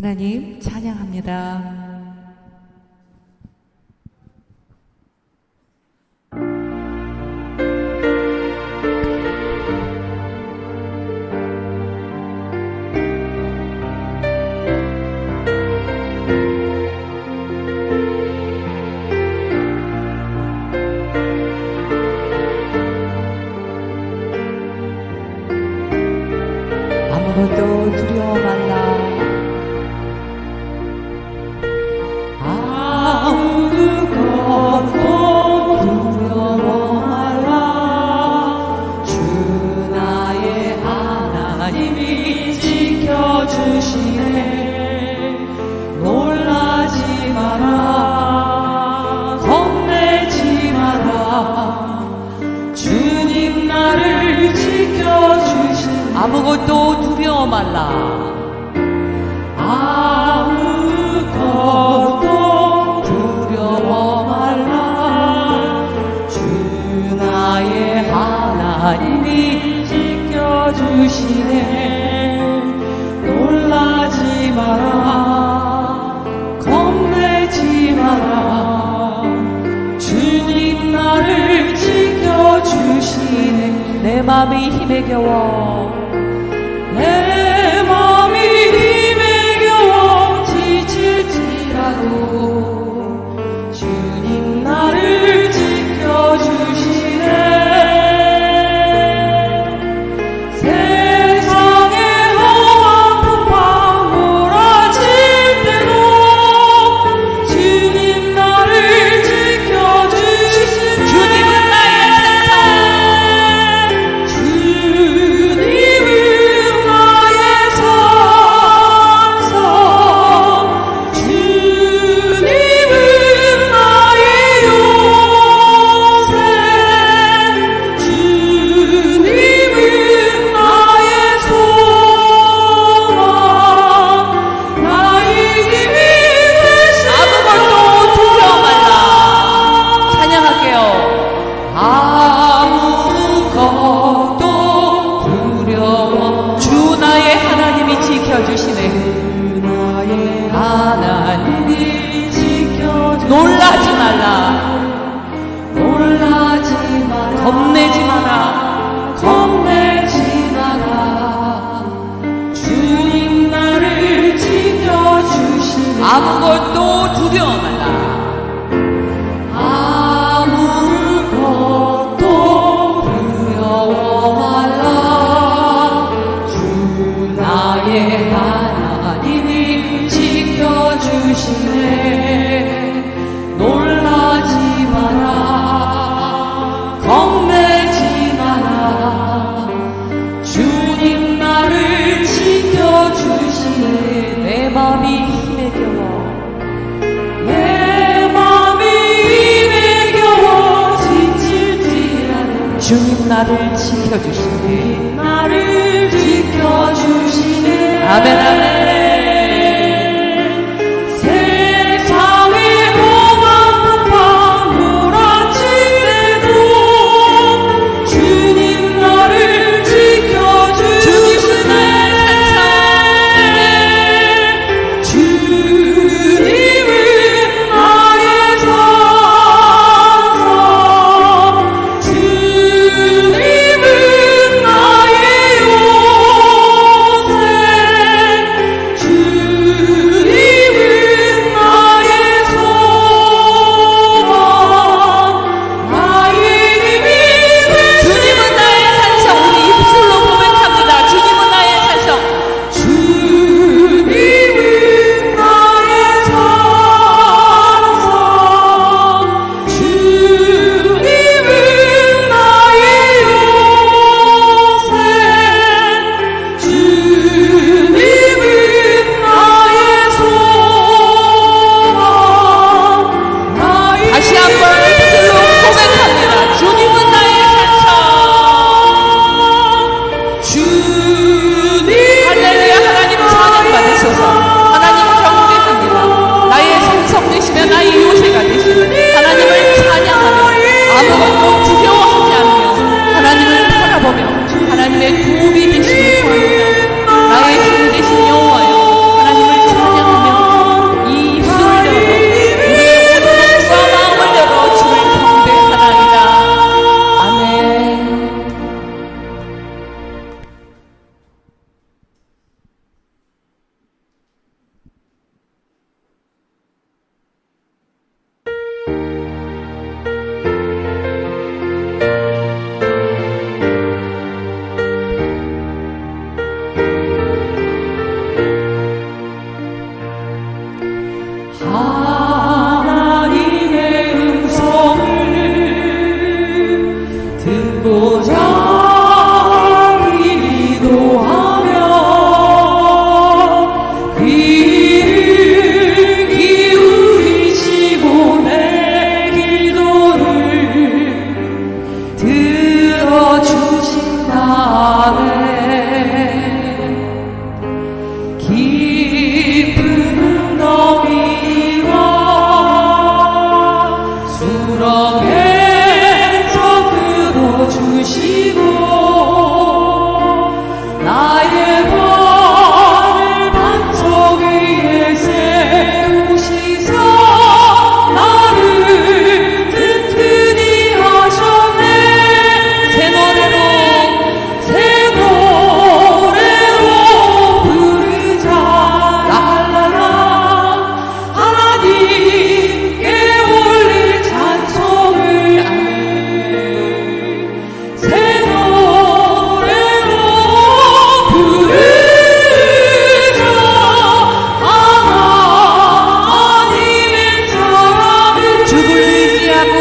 하나님 찬양합니다. 아무것도 두려워 말라. 아무것도 두려워 말라. 주 나의 하나님이 지켜주시네. 놀라지 마라. 겁내지 마라. 주님 나를 지켜주시네. 아무것도 두려워 말라. 아무것도 두려워 말라. 주 나의 하나님이 지켜주시네. 놀라지 마라. 겁내지 마라. 주님 나를 지켜주시네. 내 맘이 힘에 겨워, 내 맘이 힘에 겨워 지칠지라도 주님 나를 지켜주시네. 세상의 험한 풍파 몰아칠 때도 주님 나를 지켜주시네. 주님은 나의 놀라지 말라. 놀라지 마라. 겁내지 마라. 겁내지 마라. 주님 나를 지켜주시네. 아무것도 두려워 말라. 아무것도 두려워 말라. 주 나의 하나님이 지켜주시네. 놀라지 마라. 겁내지 마라. 주님 나를 지켜주시네. 내 맘이 힘에 겨워, 내 맘이 힘에 겨워 지칠지라도 주님 나를 지켜주시네. 나를 지켜주시네. 아멘 아멘. 하나님의 음성을 듣고자 기도하며 귀를 기울이시고 내 기도를 들어주신다네. 깊은 너미와 수렁에서 끌어주시고 나의 발을 반석 위에 세우시사 나를 든든히 하셨네. 새 노래로 부르자. 랄라라. 하나님께 올릴 찬송을 새 노래로 부르자. 하나님의 사랑을 주를 의지하고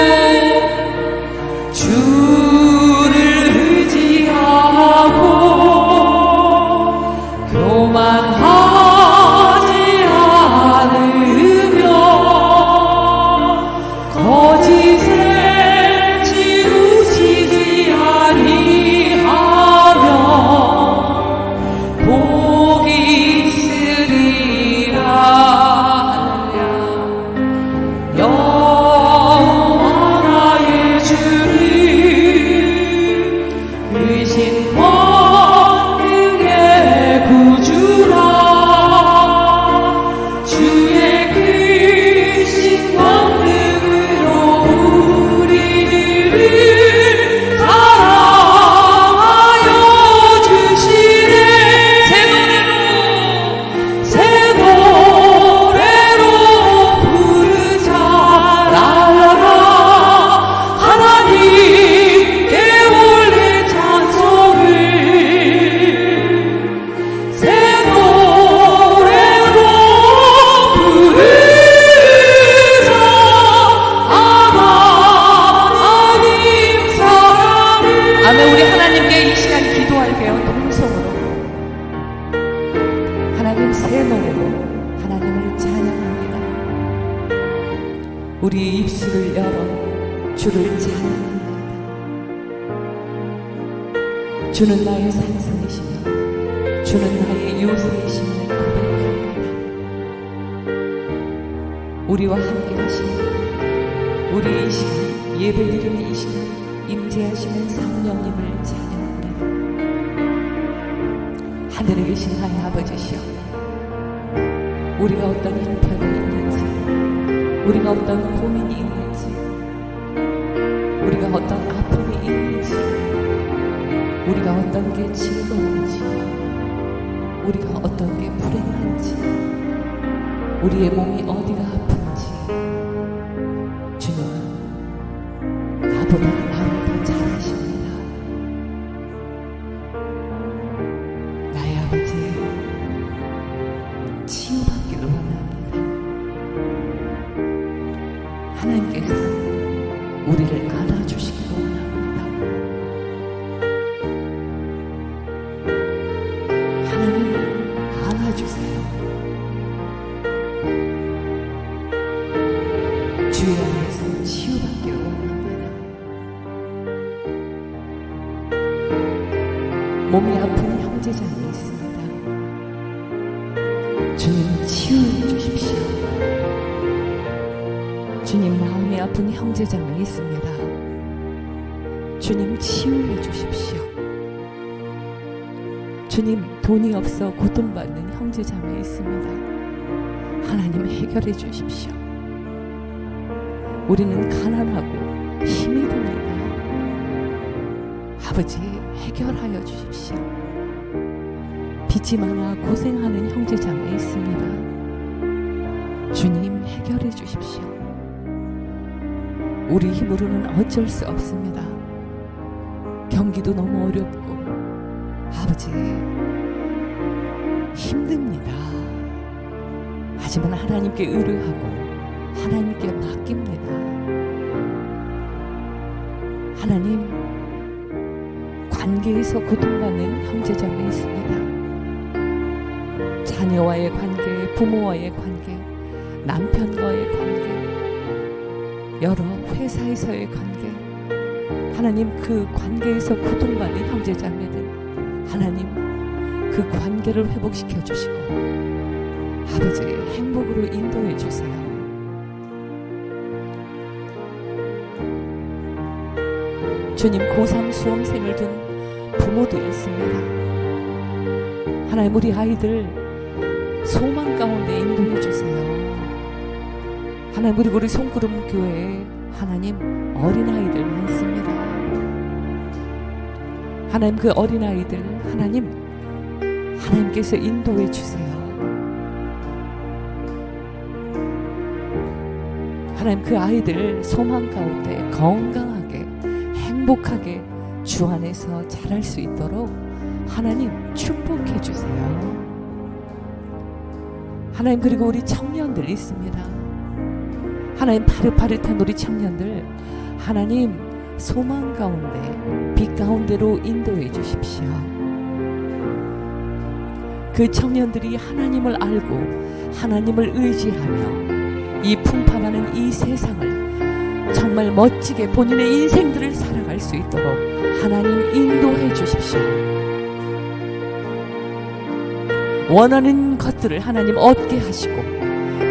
주를 의지하고 교만하지 않으며 거짓에 치우치지 아니하며 복이 있으리라. 여호와 나의 주를 크신 권능의 구주라. 주의 크신 권능으로 우리를 사랑하여 주시네. 새 노래로 부르자. 랄라라. 하나님께 올릴 찬송을 새 노래로 부르자. 하나님 사랑을. 아멘. 우리 하나님께 이 시간 기도할게요. 동성으로 하나님 새 노래로 하나님을 찬양합니다. 우리 입술을 열어 주를 찬양합니다. 주는 나의 산성이시며 주는 나의 요새이심을 고백합니다. 우리와 함께 하시는 우리 이 시간 예배드리는 이 시간 임재하시는 성령님을 찬양합니다. 하늘에 계신 나의 아버지시여, 우리가 어떤 형편에 있는지, 우리가 어떤 고민이 있는지, 우리가 어떤 아픔이 있는지, 우리가 어떤 게 즐거운지, 우리가 어떤 게 불행한지, 우리의 몸이 어디가 아픈지, 주님은 나보다 나를 더 잘하십니다. 나의 아버지, 치유받기를 원합니다. 하나님께서 우리를 안아주시기를 원합니다. 하나님 안아주세요. 주의 안에서 치유받기를 원합니다. 몸이 아픈 형제자매 있습니다. 주님 치유해 주십시오. 주님 마음이 아픈 형제자매 있습니다. 주님 치유해 주십시오. 주님 돈이 없어 고통받는 형제자매 있습니다. 하나님 해결해 주십시오. 우리는 가난하고 힘이 듭니다. 아버지 해결하여 주십시오. 빚이 많아 고생하는 형제자매 있습니다. 주님 해결해 주십시오. 우리 힘으로는 어쩔 수 없습니다. 경기도 너무 어렵고 아버지 힘듭니다. 하지만 하나님께 의뢰하고 하나님께 맡깁니다. 하나님, 관계에서 고통받는 형제자매 있습니다. 자녀와의 관계, 부모와의 관계, 남편과의 관계, 여러 회사에서의 관계, 하나님 그 관계에서 고통받는 형제자매들, 하나님 그 관계를 회복시켜 주시고 아버지 행복으로 인도해 주세요. 주님, 고3 수험생을 둔 부모도 있습니다. 하나님, 우리 아이들 소망 가운데 인도해 주세요. 하나님, 그리고 우리 손구름 교회에 하나님 어린아이들 많습니다. 하나님, 그 어린아이들 하나님께서 인도해 주세요. 하나님, 그 아이들 소망 가운데 건강하게 행복하게 주 안에서 자랄 수 있도록 하나님 축복해 주세요. 하나님, 그리고 우리 청년들 있습니다. 하나님, 파릇파릇한 우리 청년들 하나님 소망 가운데 빛 가운데로 인도해 주십시오. 그 청년들이 하나님을 알고 하나님을 의지하며 이 풍파하는 이 세상을 정말 멋지게 본인의 인생들을 살아갈 수 있도록 하나님 인도해 주십시오. 원하는 것들을 하나님 얻게 하시고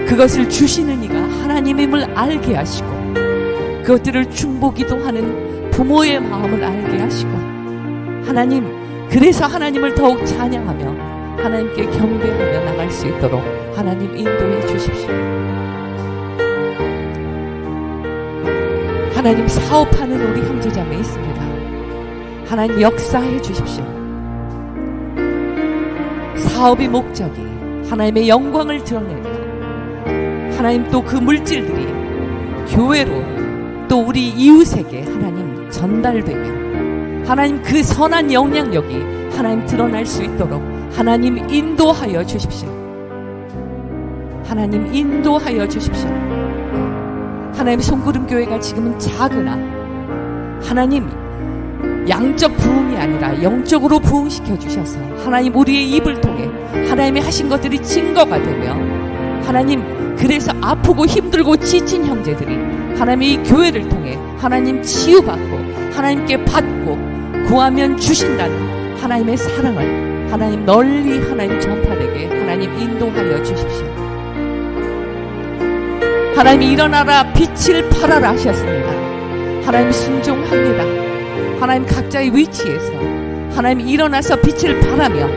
그것을 주시는 이가 하나님임을 알게 하시고 그것들을 중보기도 하는 부모의 마음을 알게 하시고 하나님, 그래서 하나님을 더욱 찬양하며 하나님께 경배하며 나갈 수 있도록 하나님 인도해 주십시오. 하나님, 사업하는 우리 형제자매 있습니다. 하나님 역사해 주십시오. 사업의 목적이 하나님의 영광을 드러내며 하나님 또 그 물질들이 교회로 또 우리 이웃에게 하나님 전달되며 하나님 그 선한 영향력이 하나님 드러날 수 있도록 하나님 인도하여 주십시오. 하나님 인도하여 주십시오. 하나님, 손구름교회가 지금은 작으나 하나님 양적 부흥이 아니라 영적으로 부흥시켜 주셔서 하나님 우리의 입을 통해 하나님이 하신 것들이 증거가 되며 하나님, 그래서 아프고 힘들고 지친 형제들이 하나님의 이 교회를 통해 하나님 치유받고 하나님께 받고 구하면 주신다는 하나님의 사랑을 하나님 널리 하나님 전파되게 하나님 인도하여 주십시오. 하나님이 일어나라 빛을 발하라 하셨습니다. 하나님 순종합니다. 하나님 각자의 위치에서 하나님 일어나서 빛을 발하며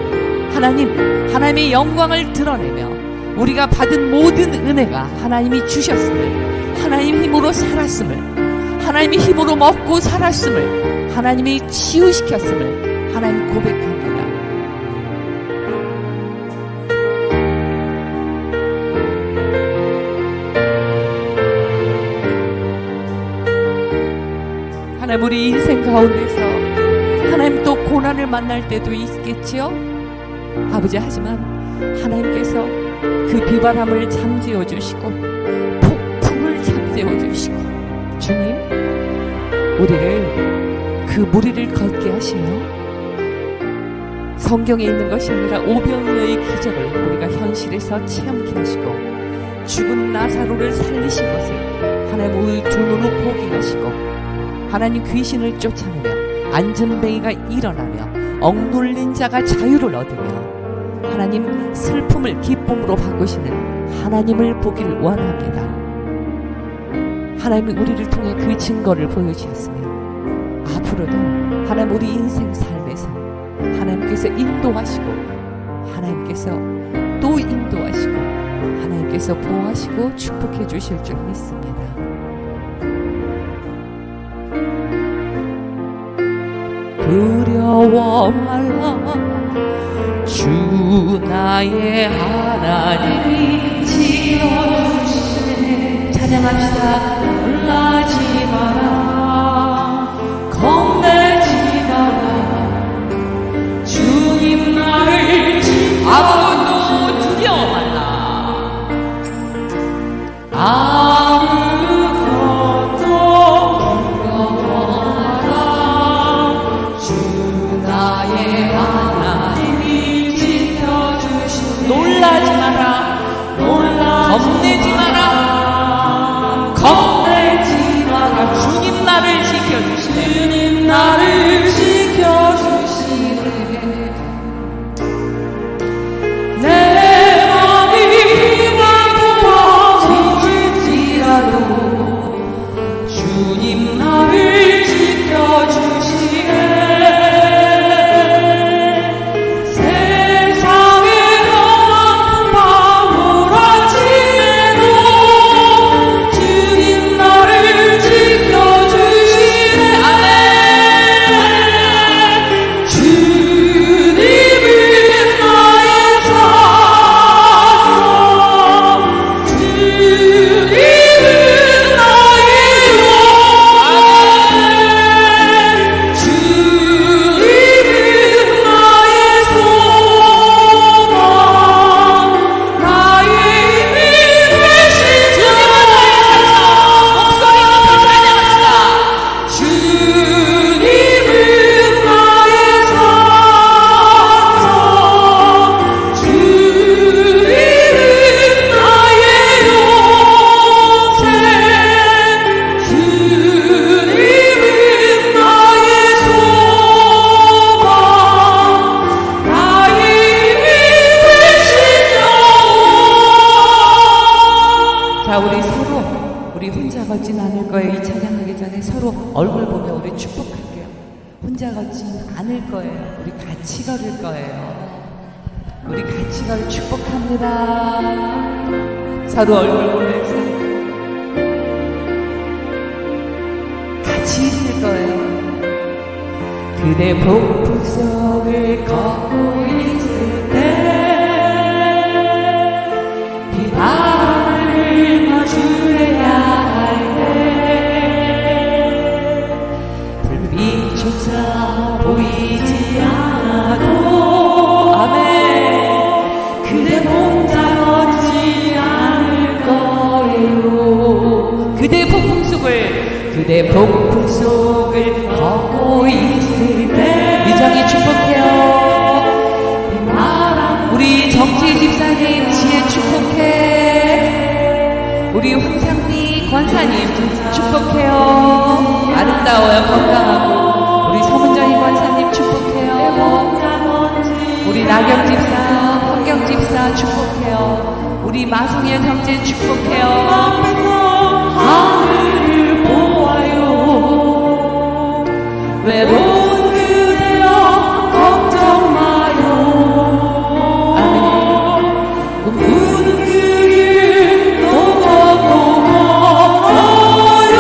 하나님의 영광을 드러내며 우리가 받은 모든 은혜가 하나님이 주셨음을, 하나님 힘으로 살았음을, 하나님의 힘으로 먹고 살았음을, 하나님이 치유시켰음을 하나님 고백합니다. 하나님, 우리 인생 가운데서 하나님 또 고난을 만날 때도 있겠지요. 아버지, 하지만 하나님께서 그 비바람을 잠재워 주시고 폭풍을 잠재워 주시고 주님, 우리를 그 무리를 걷게 하시며 성경에 있는 것이 아니라 오병이어의 기적을 우리가 현실에서 체험케 하시고 죽은 나사로를 살리신 것을 하나님 우리 두 눈으로 보게 하시고 하나님 귀신을 쫓아내며 안전뱅이가 일어나며 억눌린 자가 자유를 얻으며 하나님 슬픔을 기쁨으로 바꾸시는 하나님을 보기를 원합니다. 하나님이 우리를 통해 그 증거를 보여주셨으며 앞으로도 하나님 우리 인생 삶에서 하나님께서 인도하시고 하나님께서 또 인도하시고 하나님께서 보호하시고 축복해 주실 줄 믿습니다. 두려워 말라, 주 나의 하나님이 지어주시네. 찬양합시다. 놀라지 마라, 겁내지 마라, 주님 나를 아무도 두려워 말라. 겁내지 마라. 겁내지 마라. 주님 나를 지켜주시네. 주님 나를 지켜주시네. 내 마음이 힘들지라도 주님 나를 지켜주시네. 세상에 너무 바보라지도 주님 나를 지켜주시네. 아멘. 주님은 나의 산성, 주님은 나의 주님은 나의 소망, 나의 힘이 되신 주님은 나의 산성. 목소리 높여 찬양합시다. 주님은 나의 산성, 주님은 나의 요새, 주님은 나의 소망, 나의 힘이 되신 영원. 자, 우리 서로, 우리 혼자 걷진 않을 거예요. 이 찬양하기 전에 서로 얼굴 보며 우리 축복할게요. 혼자 걷진 않을 거예요. 우리 같이 걸을 거예요. 우리 같이 걸 축복합니다. 서로 얼굴 보면서 같이 있을 거예요. 그대 폭풍 속을 걷고 있을 때 비바람을 마주해야 할 때 불빛조차 보이지 않아도 아멘. 그대 혼자 걷지 않을 거예요. 그대 폭풍 속을 걷고 있을 때 미정이 축복해요. 우리 정지 집사님 지혜 축복해. 우리 황상미 권사님 축복해요. 아름다워요. 건강하고. 우리 서문정희 권사님 축복해요. 우리 나경 집사, 황경 집사 축복해요. 우리 마성현 형제 축복해요. 하늘을 보아요. 외로운 그대여 걱정 마요. 아멘. 꿈꾸는 그 길 또 걷고 걸어요.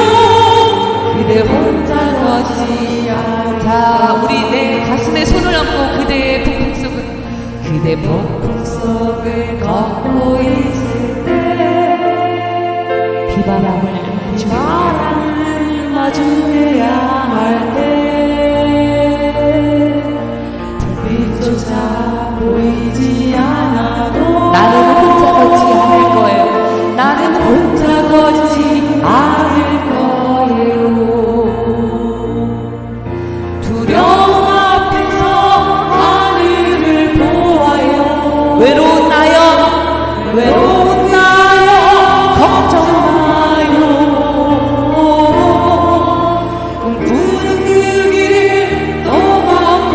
그대 혼자 걷지 않아. 자, 우리 내 가슴에 손을 얹고 그대의 폭풍 속을 걷고 있을 때 비바람을 마주해야 할 때 불빛조차 보이지 않아도 나는 혼자 걷지 않을 거예요. 나는 혼자 걷지 않을 거예요. 두려움 앞에서 하늘을 보아요. 외로운 나여 걱정 마요. 꿈꾸는 그 길 또 걷고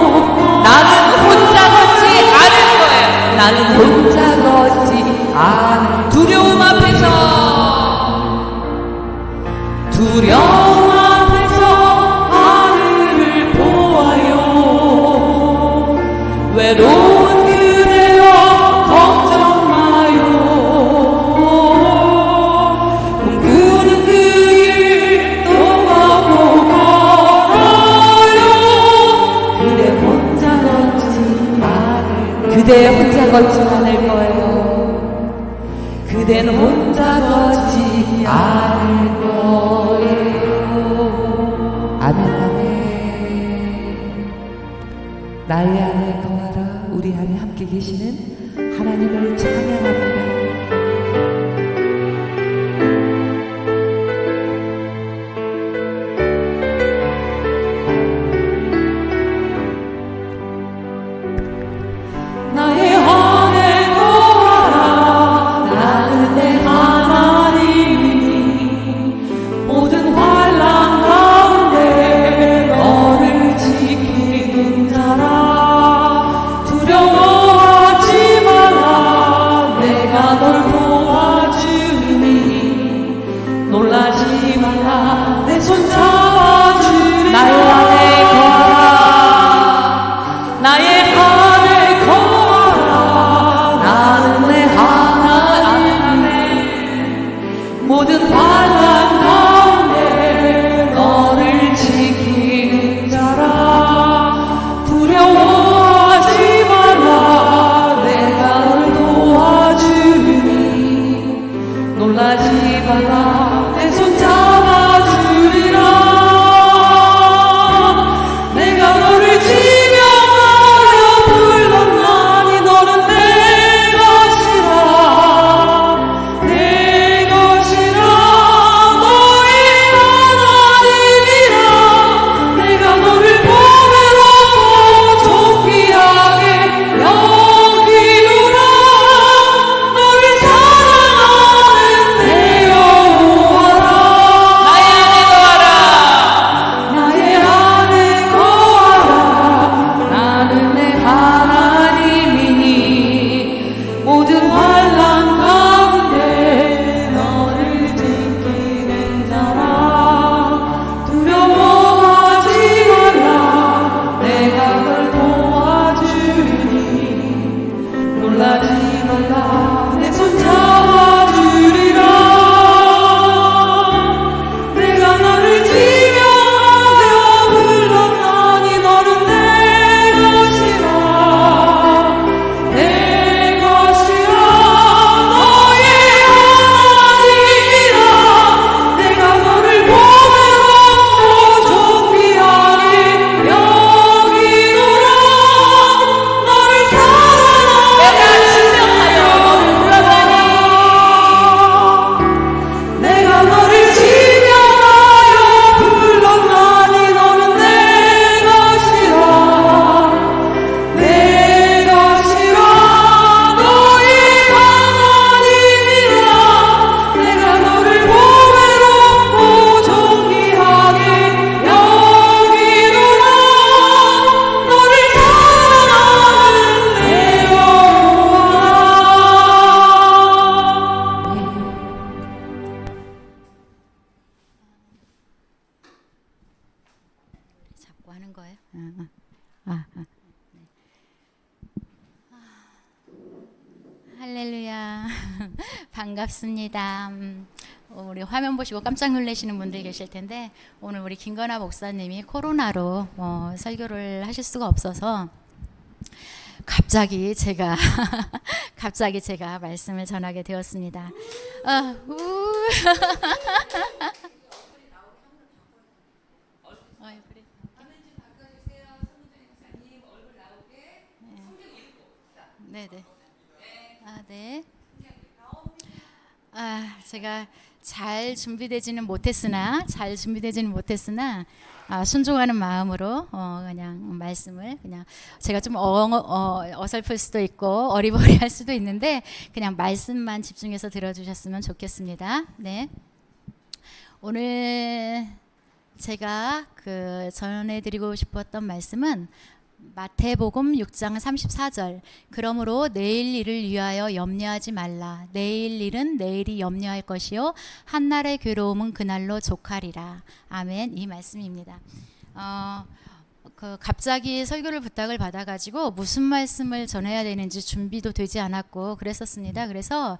나는 혼자 걷지 않을 거예요. 나는 혼자 걷지 않을. 두려움 앞에서 하늘을 보아요. 외로운 그대여 걱정 마요. 꿈꾸는 그 길 또 걷고 걸어요. 그대 혼자 걷지 않을 거예요. 그대는 혼자 걷지 않을 거예요. 아멘. 나의 안에 거하라. 우리 안에 함께 계시는 하나님을 찬양합니다. 나의 안에 거하라. 나는 내 할렐루야. 반갑습니다. 우리 화면 보시고 깜짝 놀라시는 분들 계실 텐데 오늘 우리 김건아 목사님이 코로나로 설교를 하실 수가 없어서 갑자기 제가 갑자기 제가 말씀을 전하게 되었습니다. 네네. 네. 제가 잘 준비되지는 못했으나 순종하는 마음으로 그냥 말씀을 그냥 제가 좀 어설플 수도 있고 어리버리할 수도 있는데 그냥 말씀만 집중해서 들어주셨으면 좋겠습니다. 네. 오늘 제가 전해드리고 싶었던 말씀은 마태복음 6장 34절. 그러므로 내일 일을 위하여 염려하지 말라. 내일 일은 내일이 염려할 것이요 한날의 괴로움은 그날로 족하리라. 아멘. 이 말씀입니다. 갑자기 설교를 부탁을 받아가지고 무슨 말씀을 전해야 되는지 준비도 되지 않았고 그랬었습니다. 그래서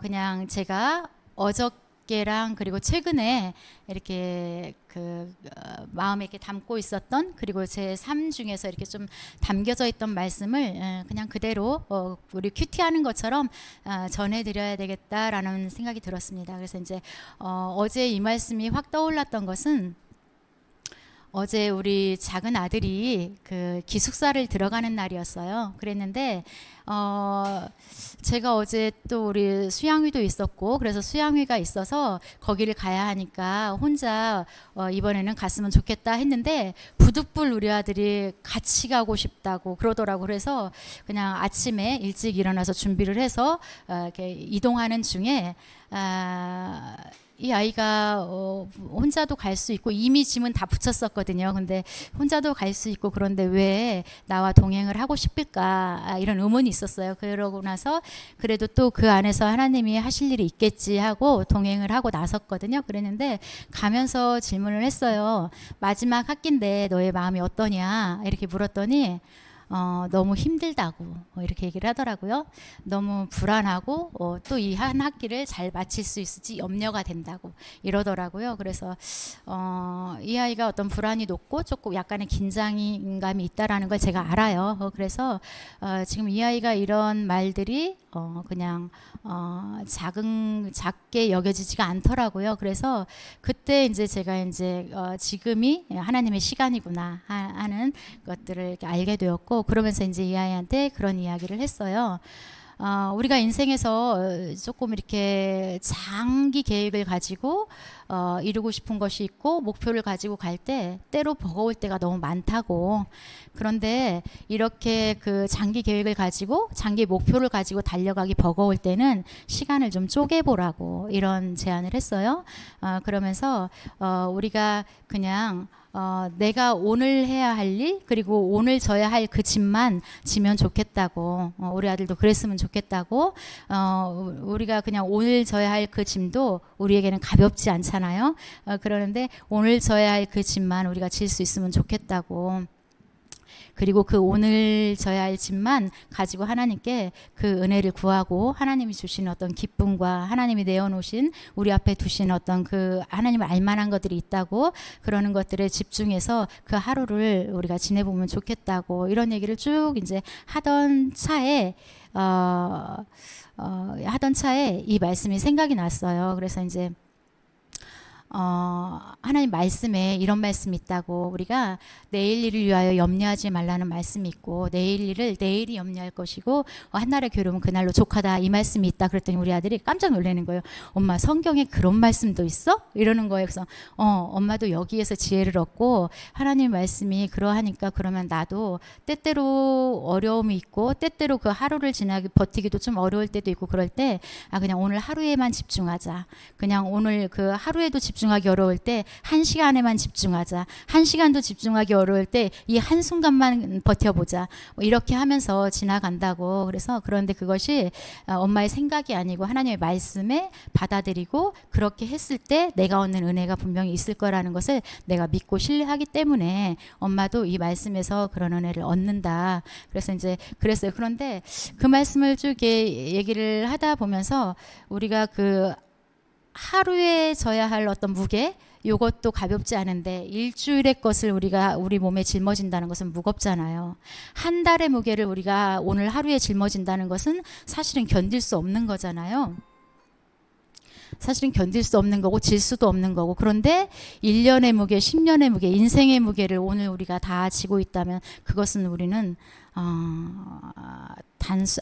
그냥 제가 어저께랑 그리고 최근에 이렇게 마음에 이렇게 담고 있었던 그리고 제 삶 중에서 이렇게 좀 담겨져 있던 말씀을 그냥 그대로 우리 큐티하는 것처럼 전해드려야 되겠다라는 생각이 들었습니다. 그래서 이제 어제 이 말씀이 확 떠올랐던 것은 어제 우리 작은 아들이 기숙사를 들어가는 날이었어요. 그랬는데 제가 어제 또 우리 수양회도 있었고 그래서 수양회가 있어서 거기를 가야 하니까 혼자 이번에는 갔으면 좋겠다 했는데 부득불 우리 아들이 같이 가고 싶다고 그러더라고. 그래서 그냥 아침에 일찍 일어나서 준비를 해서 이렇게 이동하는 중에 이 아이가 혼자도 갈 수 있고 이미 짐은 다 붙였었거든요. 근데 혼자도 갈 수 있고 그런데 왜 나와 동행을 하고 싶을까 이런 의문이 있었어요. 그러고 나서 그래도 또 그 안에서 하나님이 하실 일이 있겠지 하고 동행을 하고 나섰거든요. 그랬는데 가면서 질문을 했어요. 마지막 학기인데 너의 마음이 어떠냐 이렇게 물었더니 너무 힘들다고 이렇게 얘기를 하더라고요. 너무 불안하고 또 이 한 학기를 잘 마칠 수 있을지 염려가 된다고 이러더라고요. 그래서 이 아이가 어떤 불안이 높고 조금 약간의 긴장감이 있다라는 걸 제가 알아요. 그래서 지금 이 아이가 이런 말들이 그냥 작게 여겨지지가 않더라고요. 그래서 그때 이제 제가 이제 지금이 하나님의 시간이구나 하는 것들을 이렇게 알게 되었고 그러면서 이제 이 아이한테 그런 이야기를 했어요. 우리가 인생에서 조금 이렇게 장기 계획을 가지고 이루고 싶은 것이 있고 목표를 가지고 갈 때 때로 버거울 때가 너무 많다고. 그런데 이렇게 장기 계획을 가지고 장기 목표를 가지고 달려가기 버거울 때는 시간을 좀 쪼개보라고 이런 제안을 했어요. 그러면서 우리가 그냥 내가 오늘 해야 할 일 그리고 오늘 져야 할 그 짐만 지면 좋겠다고 우리 아들도 그랬으면 좋겠다고 우리가 그냥 오늘 져야 할 그 짐도 우리에게는 가볍지 않잖아요. 그러는데 오늘 져야 할 그 짐만 우리가 질 수 있으면 좋겠다고 그리고 오늘 져야 할 짐만 가지고 하나님께 은혜를 구하고 하나님이 주신 어떤 기쁨과 하나님이 내어놓으신 우리 앞에 두신 어떤 하나님을 알만한 것들이 있다고 그러는 것들에 집중해서 하루를 우리가 지내보면 좋겠다고 이런 얘기를 쭉 이제 하던 차에 이 말씀이 생각이 났어요. 그래서 이제 하나님 말씀에 이런 말씀이 있다고 우리가 내일 일을 위하여 염려하지 말라는 말씀이 있고 내일 일을 내일이 염려할 것이고 한날의 괴로움은 그날로 족하다 이 말씀이 있다 그랬더니 우리 아들이 깜짝 놀라는 거예요. 엄마 성경에 그런 말씀도 있어? 이러는 거예요. 그래서 엄마도 여기에서 지혜를 얻고 하나님 말씀이 그러하니까 그러면 나도 때때로 어려움이 있고 때때로 하루를 버티기도 좀 어려울 때도 있고 그럴 때 그냥 오늘 하루에만 집중하자. 그냥 오늘 하루에도 집중 집중하기 어려울 때 1시간에만 집중하자. 1시간도 집중하기 어려울 때 이 한순간만 버텨보자. 뭐 이렇게 하면서 지나간다고. 그래서 그런데 그것이 엄마의 생각이 아니고 하나님의 말씀에 받아들이고 그렇게 했을 때 내가 얻는 은혜가 분명히 있을 거라는 것을 내가 믿고 신뢰하기 때문에 엄마도 이 말씀에서 그런 은혜를 얻는다. 그래서 이제 그랬어요. 그런데 그 말씀을 쭉 얘기를 하다 보면서 우리가 그 하루에 져야 할 어떤 무게, 요것도 가볍지 않은데 일주일의 것을 우리가 우리 몸에 짊어진다는 것은 무겁잖아요. 한 달의 무게를 우리가 오늘 하루에 짊어진다는 것은 사실은 견딜 수 없는 거잖아요. 사실은 견딜 수 없는 거고 질 수도 없는 거고, 그런데 1년의 무게, 10년의 무게, 인생의 무게를 오늘 우리가 다 지고 있다면 그것은 우리는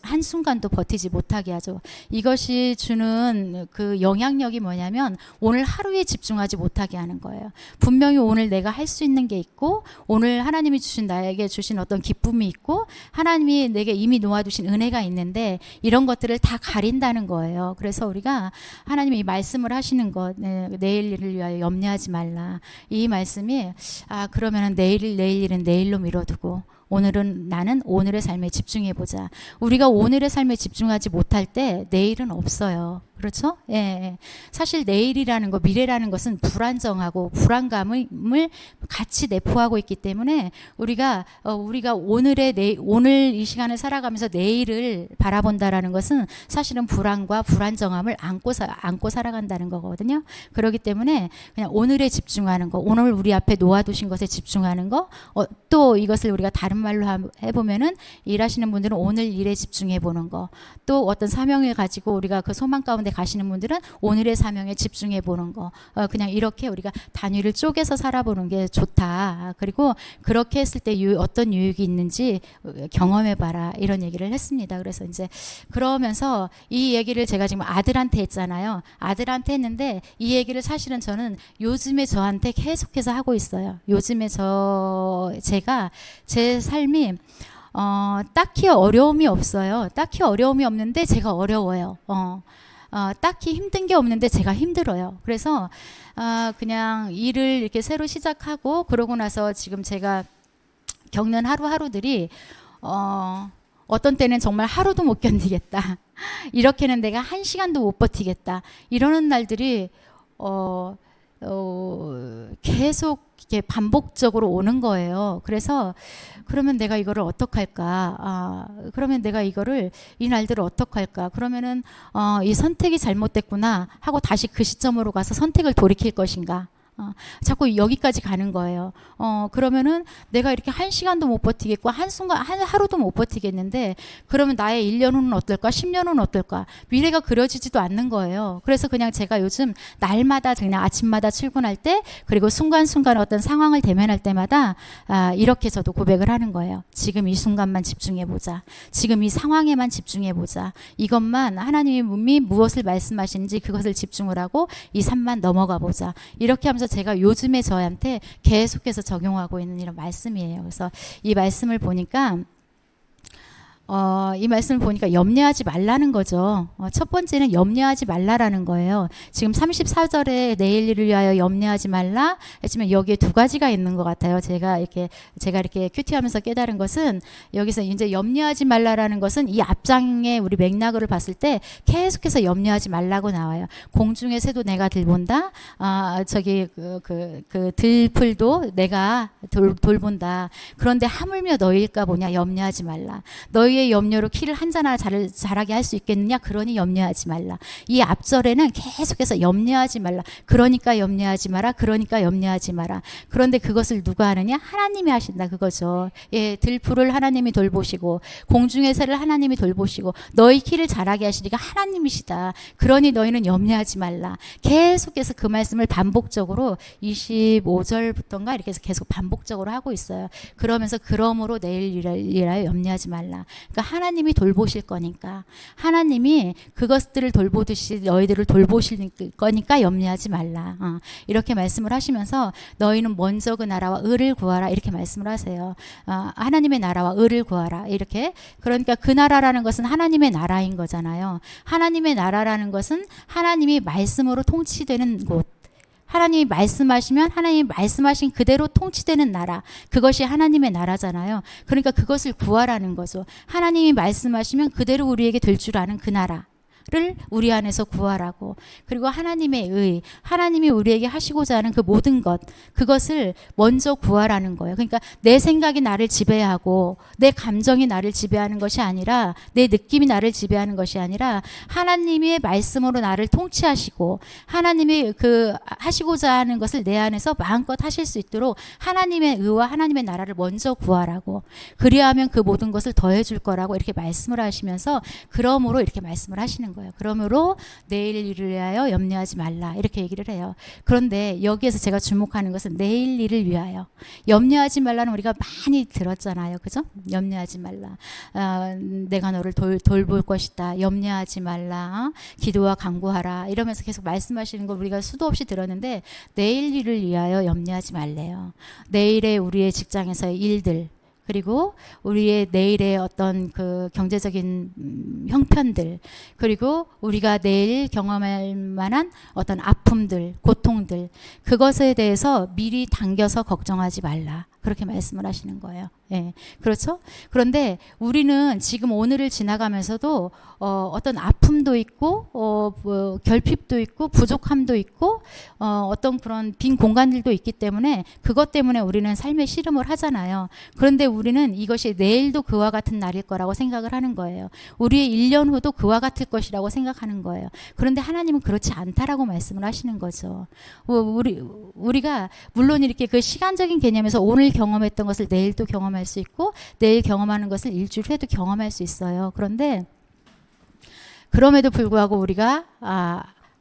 한순간도 버티지 못하게 하죠. 이것이 주는 그 영향력이 뭐냐면 오늘 하루에 집중하지 못하게 하는 거예요. 분명히 오늘 내가 할 수 있는 게 있고 오늘 하나님이 주신 나에게 주신 어떤 기쁨이 있고 하나님이 내게 이미 놓아두신 은혜가 있는데 이런 것들을 다 가린다는 거예요. 그래서 우리가 하나님이 이 말씀을 하시는 것, 내일 일을 위하여 염려하지 말라. 이 말씀이 그러면은 내일 일은 내일로 미뤄두고 오늘은 나는 오늘의 삶에 집중해보자. 우리가 오늘의 삶에 집중하지 못할 때 내일은 없어요. 그렇죠? 예. 사실 내일이라는 거, 미래라는 것은 불안정하고 불안감을 같이 내포하고 있기 때문에 우리가 오늘 이 시간을 살아가면서 내일을 바라본다라는 것은 사실은 불안과 불안정함을 안고 살아간다는 거거든요. 그렇기 때문에 그냥 오늘에 집중하는 거, 오늘 우리 앞에 놓아두신 것에 집중하는 거, 또 이것을 우리가 다른 말로 해보면은 일하시는 분들은 오늘 일에 집중해 보는 거, 또 어떤 사명을 가지고 우리가 그 소망 가운데 가시는 분들은 오늘의 사명에 집중해 보는 거, 그냥 이렇게 우리가 단위를 쪼개서 살아보는 게 좋다. 그리고 그렇게 했을 때 어떤 유익이 있는지 경험해 봐라, 이런 얘기를 했습니다. 그래서 이제 그러면서 이 얘기를 제가 지금 아들한테 했잖아요. 아들한테 했는데 이 얘기를 사실은 저는 요즘에 저한테 계속해서 하고 있어요. 요즘에 제가 제 삶이 딱히 어려움이 없어요. 딱히 어려움이 없는데 제가 어려워요. 딱히 힘든 게 없는데 제가 힘들어요. 그래서 그냥 일을 이렇게 새로 시작하고 그러고 나서 지금 제가 겪는 하루하루들이 어떤 때는 정말 하루도 못 견디겠다. 이렇게는 내가 1시간도 못 버티겠다. 이러는 날들이 계속 이렇게 반복적으로 오는 거예요. 그래서 그러면 내가 이거를 어떡할까? 그러면 내가 이 날들을 어떡할까? 그러면은 이 선택이 잘못됐구나 하고 다시 그 시점으로 가서 선택을 돌이킬 것인가? 자꾸 여기까지 가는 거예요. 그러면은 내가 이렇게 1시간도 못 버티겠고 하루도 못 버티겠는데 그러면 나의 1년 후는 어떨까? 10년 후는 어떨까? 미래가 그려지지도 않는 거예요. 그래서 그냥 제가 요즘 날마다 그냥 아침마다 출근할 때 그리고 순간순간 어떤 상황을 대면할 때마다 이렇게 저도 고백을 하는 거예요. 지금 이 순간만 집중해보자. 지금 이 상황에만 집중해보자. 이것만 하나님이 무엇을 말씀하시는지 그것을 집중을 하고 이 산만 넘어가 보자. 이렇게 하면서 제가 요즘에 저한테 계속해서 적용하고 있는 이런 말씀이에요. 그래서 이 말씀을 보니까 염려하지 말라는 거죠. 첫 번째는 염려하지 말라라는 거예요. 지금 34절에 내일 일을 위하여 염려하지 말라 했지만 여기에 두 가지가 있는 것 같아요. 제가 이렇게 큐티하면서 깨달은 것은 여기서 이제 염려하지 말라라는 것은 이 앞장의 우리 맥락을 봤을 때 계속해서 염려하지 말라고 나와요. 공중의 새도 내가 들본다. 그 들풀도 내가 돌본다. 그런데 하물며 너희일까 보냐. 염려하지 말라. 너희의 염려로 키를 한 자나 자라게 할 수 있겠느냐? 그러니 염려하지 말라. 이 앞절에는 계속해서 염려하지 말라. 그러니까 염려하지 마라. 그러니까 염려하지 마라. 그런데 그것을 누가 하느냐? 하나님이 하신다 그거죠. 예, 들풀을 하나님이 돌보시고 공중의 새를 하나님이 돌보시고 너희 키를 자라게 하시니까 하나님이시다. 그러니 너희는 염려하지 말라. 계속해서 그 말씀을 반복적으로 25절부터인가 이렇게 해서 계속 반복적으로 하고 있어요. 그러면서 그러므로 내일 일하여 염려하지 말라. 그러니까 하나님이 돌보실 거니까 하나님이 그것들을 돌보듯이 너희들을 돌보실 거니까 염려하지 말라. 이렇게 말씀을 하시면서 너희는 먼저 그 나라와 의를 구하라 이렇게 말씀을 하세요. 하나님의 나라와 의를 구하라 이렇게. 그러니까 그 나라라는 것은 하나님의 나라인 거잖아요. 하나님의 나라라는 것은 하나님이 말씀으로 통치되는 곳, 하나님이 말씀하시면 하나님이 말씀하신 그대로 통치되는 나라. 그것이 하나님의 나라잖아요. 그러니까 그것을 구하라는 거죠. 하나님이 말씀하시면 그대로 우리에게 될 줄 아는 그 나라. 를 우리 안에서 구하라고. 그리고 하나님의 의, 하나님이 우리에게 하시고자 하는 그 모든 것, 그것을 먼저 구하라는 거예요. 그러니까 내 생각이 나를 지배하고 내 감정이 나를 지배하는 것이 아니라, 내 느낌이 나를 지배하는 것이 아니라 하나님의 말씀으로 나를 통치하시고 하나님이 그 하시고자 하는 것을 내 안에서 마음껏 하실 수 있도록 하나님의 의와 하나님의 나라를 먼저 구하라고. 그리하면 그 모든 것을 더해 줄 거라고 이렇게 말씀을 하시면서, 그러므로 이렇게 말씀을 하시는 거예요. 그러므로 내일 일을 위하여 염려하지 말라, 이렇게 얘기를 해요. 그런데 여기에서 제가 주목하는 것은 내일 일을 위하여. 염려하지 말라는 우리가 많이 들었잖아요. 그죠? 염려하지 말라. 내가 너를 돌볼 것이다. 염려하지 말라. 기도와 간구하라. 이러면서 계속 말씀하시는 걸 우리가 수도 없이 들었는데, 내일 일을 위하여 염려하지 말래요. 내일의 우리의 직장에서의 일들, 그리고 우리의 내일의 어떤 그 경제적인 형편들, 그리고 우리가 내일 경험할 만한 어떤 아픔들, 고통들, 그것에 대해서 미리 당겨서 걱정하지 말라. 그렇게 말씀을 하시는 거예요. 예, 그렇죠? 그런데 우리는 지금 오늘을 지나가면서도 어떤 아픔도 있고, 뭐 결핍도 있고, 부족함도 있고, 어떤 그런 빈 공간들도 있기 때문에 그것 때문에 우리는 삶의 씨름을 하잖아요. 그런데 우리는 이것이 내일도 그와 같은 날일 거라고 생각을 하는 거예요. 우리의 1년 후도 그와 같을 것이라고 생각하는 거예요. 그런데 하나님은 그렇지 않다라고 말씀을 하시는 거죠. 우리가 물론 이렇게 그 시간적인 개념에서 오늘 경험했던 것을 내일 또 경험할 수 있고, 내일 경험하는 것을 일주일 후에도 경험할 수 있어요. 그런데 그럼에도 불구하고 우리가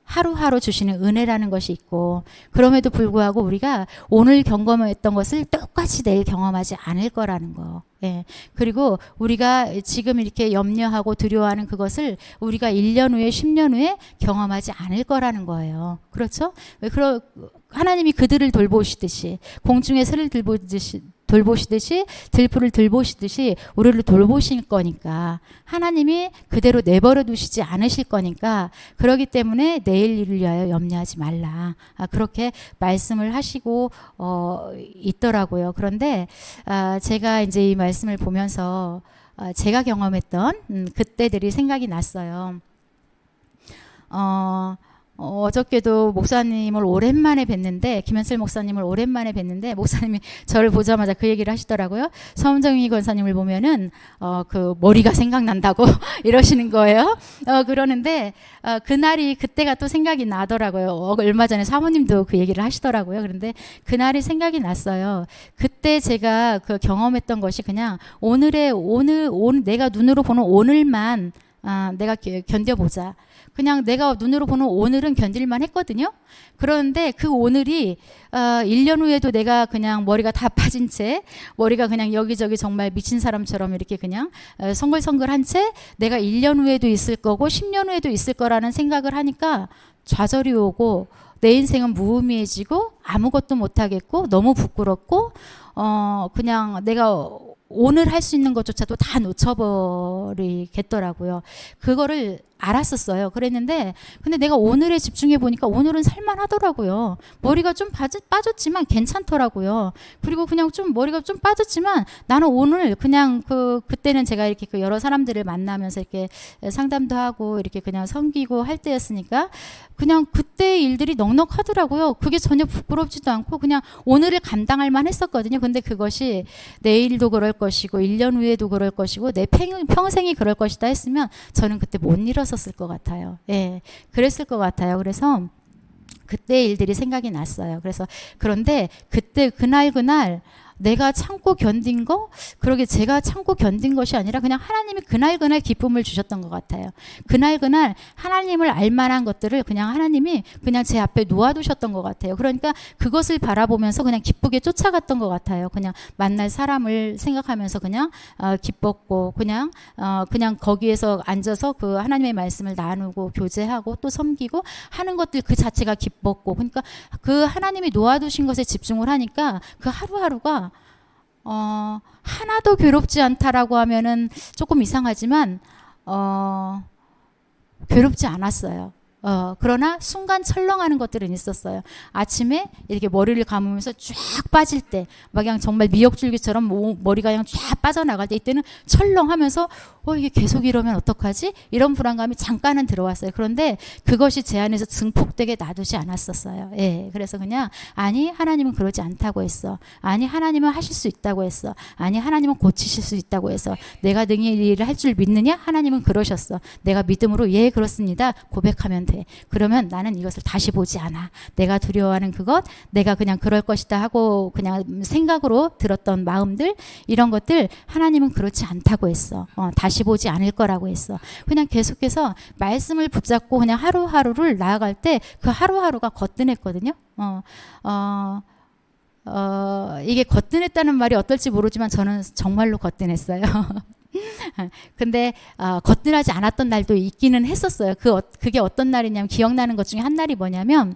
하루하루 주시는 은혜라는 것이 있고, 그럼에도 불구하고 우리가 오늘 경험했던 것을 똑같이 내일 경험하지 않을 거라는 거. 예. 그리고 우리가 지금 이렇게 염려하고 두려워하는 그것을 우리가 1년 후에 10년 후에 경험하지 않을 거라는 거예요. 그렇죠? 하나님이 그들을 돌보시듯이, 공중의 새를 돌보시듯이, 들풀을 돌보시듯이 우리를 돌보실 거니까, 하나님이 그대로 내버려 두시지 않으실 거니까, 그렇기 때문에 내일 일을 위하여 염려하지 말라. 그렇게 말씀을 하시고 있더라고요. 그런데 제가 이제 이 말씀을 보면서 제가 경험했던 그때들이 생각이 났어요. 어저께도 목사님을 오랜만에 뵀는데, 김현철 목사님을 오랜만에 뵀는데, 목사님이 저를 보자마자 그 얘기를 하시더라고요. 서은정희 권사님을 보면은 그 머리가 생각난다고 이러시는 거예요. 그러는데 그때가 또 생각이 나더라고요. 얼마 전에 사모님도 그 얘기를 하시더라고요. 그런데 그날이 생각이 났어요. 그때 제가 그 경험했던 것이 그냥 오늘 내가 눈으로 보는 오늘만 내가 견뎌보자. 그냥 내가 눈으로 보는 오늘은 견딜만 했거든요. 그런데 그 오늘이 1년 후에도 내가 그냥 머리가 다 빠진 채, 머리가 그냥 여기저기 정말 미친 사람처럼 이렇게 그냥 성글성글한 채 내가 1년 후에도 있을 거고 10년 후에도 있을 거라는 생각을 하니까 좌절이 오고, 내 인생은 무의미해지고 아무것도 못하겠고 너무 부끄럽고, 그냥 내가 오늘 할 수 있는 것조차도 다 놓쳐버리겠더라고요. 그거를 알았었어요. 그랬는데 근데 내가 오늘에 집중해 보니까 오늘은 살만하더라고요. 머리가 좀 빠졌지만 괜찮더라고요. 그리고 그냥 좀 머리가 좀 빠졌지만 나는 오늘 그냥 그때는 제가 이렇게 그 여러 사람들을 만나면서 이렇게 상담도 하고 이렇게 그냥 섬기고 할 때였으니까 그냥 그때 일들이 넉넉하더라고요. 그게 전혀 부끄럽지도 않고 그냥 오늘을 감당할 만 했었거든요. 근데 그것이 내일도 그럴 것이고 1년 후에도 그럴 것이고 내 평생이 그럴 것이다 했으면 저는 그때 못 일어섰을 것 같아요. 예, 그랬을 것 같아요. 그래서 그때 일들이 생각이 났어요. 그런데 그때 그날 내가 참고 견딘 거, 그러게 제가 참고 견딘 것이 아니라 그냥 하나님이 그날 기쁨을 주셨던 것 같아요. 그날 하나님을 알만한 것들을 그냥 하나님이 그냥 제 앞에 놓아두셨던 것 같아요. 그러니까 그것을 바라보면서 그냥 기쁘게 쫓아갔던 것 같아요. 그냥 만날 사람을 생각하면서 그냥 기뻤고, 그냥 거기에서 앉아서 그 하나님의 말씀을 나누고 교제하고 또 섬기고 하는 것들 그 자체가 기뻤고, 그러니까 그 하나님이 놓아두신 것에 집중을 하니까 그 하루하루가 하나도 괴롭지 않다라고 하면은 조금 이상하지만 괴롭지 않았어요. 그러나 순간 철렁하는 것들은 있었어요. 아침에 이렇게 머리를 감으면서 쫙 빠질 때, 막 그냥 정말 미역줄기처럼 머리가 그냥 쫙 빠져나갈 때, 이때는 철렁하면서 이게 계속 이러면 어떡하지? 이런 불안감이 잠깐은 들어왔어요. 그런데 그것이 제 안에서 증폭되게 놔두지 않았었어요. 예, 그래서 그냥 아니 하나님은 그러지 않다고 했어. 아니 하나님은 하실 수 있다고 했어. 아니 하나님은 고치실 수 있다고 해서 내가 능히 이 일을 할 줄 믿느냐? 하나님은 그러셨어. 내가 믿음으로 예 그렇습니다. 고백하면 돼. 그러면 나는 이것을 다시 보지 않아. 내가 두려워하는 그것, 내가 그냥 그럴 것이다 하고 그냥 생각으로 들었던 마음들, 이런 것들 하나님은 그렇지 않다고 했어. 다시 보지 않을 거라고 했어. 그냥 계속해서 말씀을 붙잡고 그냥 하루하루를 나아갈 때 그 하루하루가 거뜬했거든요. 이게 거뜬했다는 말이 어떨지 모르지만 저는 정말로 거뜬했어요. 근데 거뜬하지 않았던 날도 있기는 했었어요. 그게 어떤 날이냐면, 기억나는 것 중에 한 날이 뭐냐면,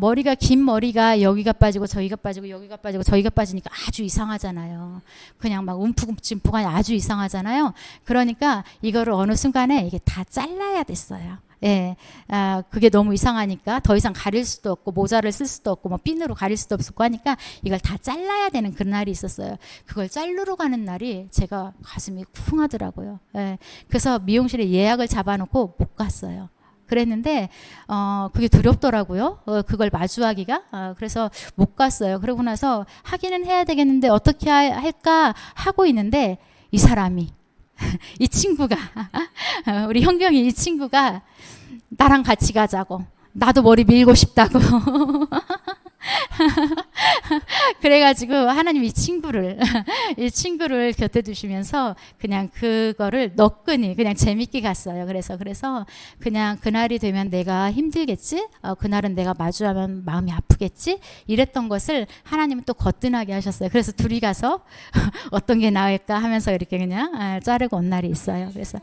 머리가 긴 머리가 여기가 빠지고 저기가 빠지고 여기가 빠지고 저기가 빠지니까 아주 이상하잖아요. 그냥 막 움푹움푹하니 아주 이상하잖아요. 그러니까 이거를 어느 순간에 이게 다 잘라야 됐어요. 예, 그게 너무 이상하니까 더 이상 가릴 수도 없고 모자를 쓸 수도 없고 뭐 핀으로 가릴 수도 없고 하니까 이걸 다 잘라야 되는 그 날이 있었어요. 그걸 자르러 가는 날이 제가 가슴이 쿵하더라고요. 예, 그래서 미용실에 예약을 잡아놓고 못 갔어요. 그랬는데 그게 두렵더라고요. 그걸 마주하기가. 그래서 못 갔어요. 그러고 나서 하기는 해야 되겠는데 어떻게 할까 하고 있는데 이 사람이 이 친구가 우리 현경이 이 친구가 나랑 같이 가자고, 나도 머리 밀고 싶다고 그래가지고 하나님 이 친구를 곁에 두시면서 그냥 그거를 너끈히 그냥 재밌게 갔어요. 그래서 그냥 그날이 되면 내가 힘들겠지? 그날은 내가 마주하면 마음이 아프겠지? 이랬던 것을 하나님은 또 거뜬하게 하셨어요. 그래서 둘이 가서 어떤 게 나을까 하면서 이렇게 그냥 자르고 온 날이 있어요. 그래서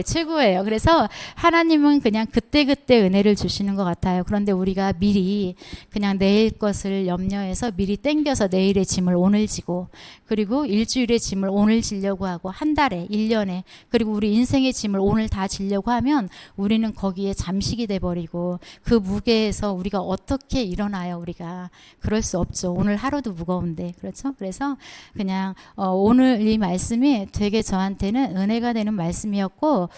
최고예요. 그래서 하나님은 그냥 그때그때 은혜를 주시는 것 같아요. 그런데 우리가 미리 그냥 내일 것을 염려해서 미리 땡겨서 내일의 짐을 오늘 지고, 그리고 일주일의 짐을 오늘 지려고 하고, 한 달에 1년에 그리고 우리 인생의 짐을 오늘 다 지려고 하면 우리는 거기에 잠식이 돼버리고 그 무게에서 우리가 어떻게 일어나요? 우리가 그럴 수 없죠. 오늘 하루도 무거운데. 그렇죠? 그래서 그냥 오늘 이 말씀이 되게 저한테는 은혜가 되는 말씀이었고